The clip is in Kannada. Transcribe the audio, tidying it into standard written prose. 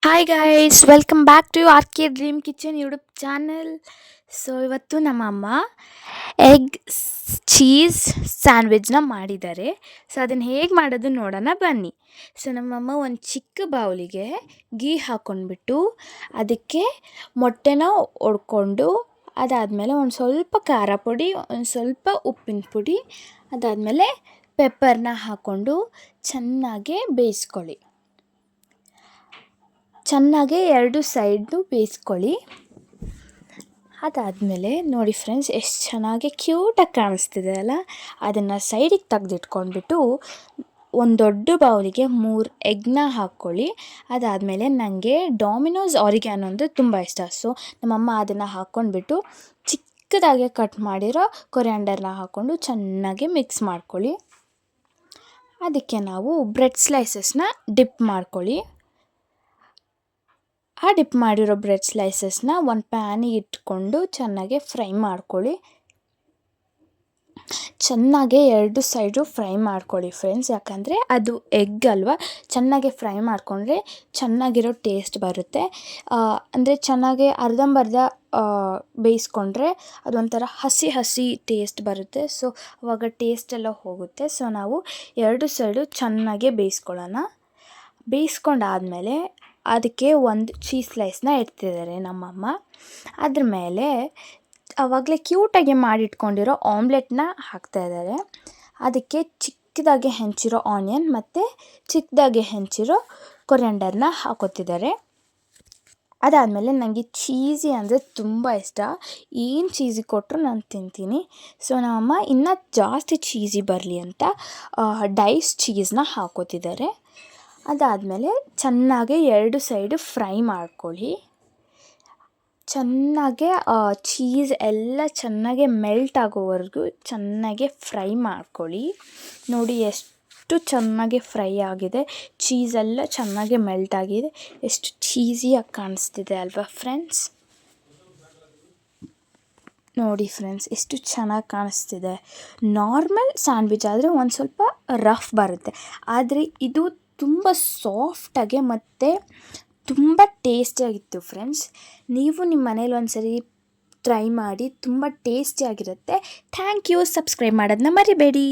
Hi guys, welcome back to R K dream kitchen YouTube channel. So ಇವತ್ತು ನಮ್ಮಮ್ಮ ಎಗ್ ಚೀಸ್ ಸ್ಯಾಂಡ್ವಿಚ್ನ ಮಾಡಿದ್ದಾರೆ. ಸೊ ಅದನ್ನು ಹೇಗೆ ಮಾಡೋದು ನೋಡೋಣ ಬನ್ನಿ. ಸೊ ನಮ್ಮಮ್ಮ ಒಂದು ಚಿಕ್ಕ ಬೌಲಿಗೆ ಗೀ ಹಾಕ್ಕೊಂಡ್ಬಿಟ್ಟು ಅದಕ್ಕೆ ಮೊಟ್ಟೆನ ಒಡ್ಕೊಂಡು, ಅದಾದಮೇಲೆ ಒಂದು ಸ್ವಲ್ಪ ಖಾರ ಪುಡಿ, ಒಂದು ಸ್ವಲ್ಪ ಉಪ್ಪಿನ ಪುಡಿ, ಅದಾದಮೇಲೆ ಪೆಪ್ಪರ್ನ ಹಾಕ್ಕೊಂಡು ಚೆನ್ನಾಗಿ ಬೇಯಿಸ್ಕೊಳ್ಳಿ. ಚೆನ್ನಾಗಿ ಎರಡು ಸೈಡ್ನು ಬೇಯಿಸ್ಕೊಳ್ಳಿ. ಅದಾದಮೇಲೆ ನೋಡಿ ಫ್ರೆಂಡ್ಸ್, ಎಷ್ಟು ಚೆನ್ನಾಗಿ ಕ್ಯೂಟಾಗಿ ಕಾಣಿಸ್ತಿದೆ ಅಲ್ಲ. ಅದನ್ನು ಸೈಡಿಗೆ ತೆಗೆದಿಟ್ಕೊಂಡ್ಬಿಟ್ಟು ಒಂದು ದೊಡ್ಡ ಬೌಲಿಗೆ 3 ಎಗ್ನ ಹಾಕ್ಕೊಳ್ಳಿ. ಅದಾದಮೇಲೆ ನನಗೆ ಡಾಮಿನೋಸ್ ಆರಿಗ್ಯಾನೋ ಅಂದರೆ ತುಂಬ ಇಷ್ಟ. ಸೊ ನಮ್ಮಮ್ಮ ಅದನ್ನು ಹಾಕ್ಕೊಂಡ್ಬಿಟ್ಟು ಚಿಕ್ಕದಾಗೆ ಕಟ್ ಮಾಡಿರೋ ಕೊರಿಯಾಂಡರ್ನ ಹಾಕ್ಕೊಂಡು ಚೆನ್ನಾಗಿ ಮಿಕ್ಸ್ ಮಾಡ್ಕೊಳ್ಳಿ. ಅದಕ್ಕೆ ನಾವು ಬ್ರೆಡ್ ಸ್ಲೈಸಸ್ನ ಡಿಪ್ ಮಾಡ್ಕೊಳ್ಳಿ. ಆ ಡಿಪ್ ಮಾಡಿರೋ ಬ್ರೆಡ್ ಸ್ಲೈಸಸ್ನ ಒಂದು ಪ್ಯಾನಿಗೆ ಇಟ್ಕೊಂಡು ಚೆನ್ನಾಗಿ ಫ್ರೈ ಮಾಡ್ಕೊಳ್ಳಿ. ಚೆನ್ನಾಗೆ ಎರಡು ಸೈಡು ಫ್ರೈ ಮಾಡ್ಕೊಳ್ಳಿ ಫ್ರೆಂಡ್ಸ್, ಯಾಕಂದರೆ ಅದು ಎಗ್ ಅಲ್ವಾ, ಚೆನ್ನಾಗಿ ಫ್ರೈ ಮಾಡಿಕೊಂಡ್ರೆ ಚೆನ್ನಾಗಿರೋ ಟೇಸ್ಟ್ ಬರುತ್ತೆ. ಅಂದರೆ ಚೆನ್ನಾಗಿ ಅರ್ಧಂಬರ್ಧ ಬೇಯಿಸ್ಕೊಂಡ್ರೆ ಅದೊಂಥರ ಹಸಿ ಹಸಿ ಟೇಸ್ಟ್ ಬರುತ್ತೆ. ಸೊ ಅವಾಗ ಟೇಸ್ಟೆಲ್ಲ ಹೋಗುತ್ತೆ. ಸೊ ನಾವು ಎರಡು ಸೈಡು ಚೆನ್ನಾಗೆ ಬೇಯಿಸ್ಕೊಳ್ಳೋಣ. ಬೇಯಿಸ್ಕೊಂಡಾದಮೇಲೆ ಅದಕ್ಕೆ ಒಂದು ಚೀಸ್ ಸ್ಲೈಸ್ನ ಇಡ್ತಿದ್ದಾರೆ ನಮ್ಮಮ್ಮ. ಅದ್ರ ಮೇಲೆ ಆವಾಗಲೇ ಕ್ಯೂಟಾಗಿ ಮಾಡಿಟ್ಕೊಂಡಿರೋ ಆಮ್ಲೆಟ್ನ ಹಾಕ್ತಾಯಿದ್ದಾರೆ. ಅದಕ್ಕೆ ಚಿಕ್ಕದಾಗಿ ಹೆಂಚಿರೋ ಆನಿಯನ್ ಮತ್ತು ಚಿಕ್ಕದಾಗಿ ಹೆಂಚಿರೋ ಕೊರಿಯಾಂಡರ್ನ ಹಾಕೋತಿದ್ದಾರೆ. ಅದಾದಮೇಲೆ ನನಗೆ ಚೀಸಿ ಅಂದರೆ ತುಂಬ ಇಷ್ಟ. ಏನು ಚೀಸಿ ಕೊಟ್ಟರು ನಾನು ತಿಂತೀನಿ. ಸೊ ನಮ್ಮಮ್ಮ ಇನ್ನೂ ಜಾಸ್ತಿ ಚೀಸಿ ಬರಲಿ ಅಂತ ಡೈಸ್ ಚೀಸ್ನ ಹಾಕೋತಿದ್ದಾರೆ. ಅದಾದಮೇಲೆ ಚೆನ್ನಾಗಿ ಎರಡು ಸೈಡು ಫ್ರೈ ಮಾಡ್ಕೊಳ್ಳಿ. ಚೆನ್ನಾಗೆ ಚೀಸ್ ಎಲ್ಲ ಚೆನ್ನಾಗೆ ಮೆಲ್ಟ್ ಆಗೋವರೆಗೂ ಚೆನ್ನಾಗೆ ಫ್ರೈ ಮಾಡ್ಕೊಳ್ಳಿ. ನೋಡಿ ಎಷ್ಟು ಚೆನ್ನಾಗಿ ಫ್ರೈ ಆಗಿದೆ, ಚೀಸೆಲ್ಲ ಚೆನ್ನಾಗಿ ಮೆಲ್ಟ್ ಆಗಿದೆ, ಎಷ್ಟು ಚೀಸಿಯಾಗಿ ಕಾಣಿಸ್ತಿದೆ ಅಲ್ವಾ ಫ್ರೆಂಡ್ಸ್. ನೋಡಿ ಫ್ರೆಂಡ್ಸ್, ಎಷ್ಟು ಚೆನ್ನಾಗಿ ಕಾಣಿಸ್ತಿದೆ. ನಾರ್ಮಲ್ ಸ್ಯಾಂಡ್ವಿಚ್ ಆದರೆ ಒಂದು ಸ್ವಲ್ಪ ರಫ್ ಬರುತ್ತೆ, ಆದರೆ ಇದು ತುಂಬ ಸಾಫ್ಟಾಗೆ ಮತ್ತು ತುಂಬ ಟೇಸ್ಟಿಯಾಗಿತ್ತು ಫ್ರೆಂಡ್ಸ್. ನೀವು ನಿಮ್ಮ ಮನೇಲಿ ಒಂದ್ಸರಿ ಟ್ರೈ ಮಾಡಿ, ತುಂಬ ಟೇಸ್ಟಿಯಾಗಿರುತ್ತೆ. Thank you. ಸಬ್ಸ್ಕ್ರೈಬ್ ಮಾಡೋದನ್ನ ಮರಿಬೇಡಿ.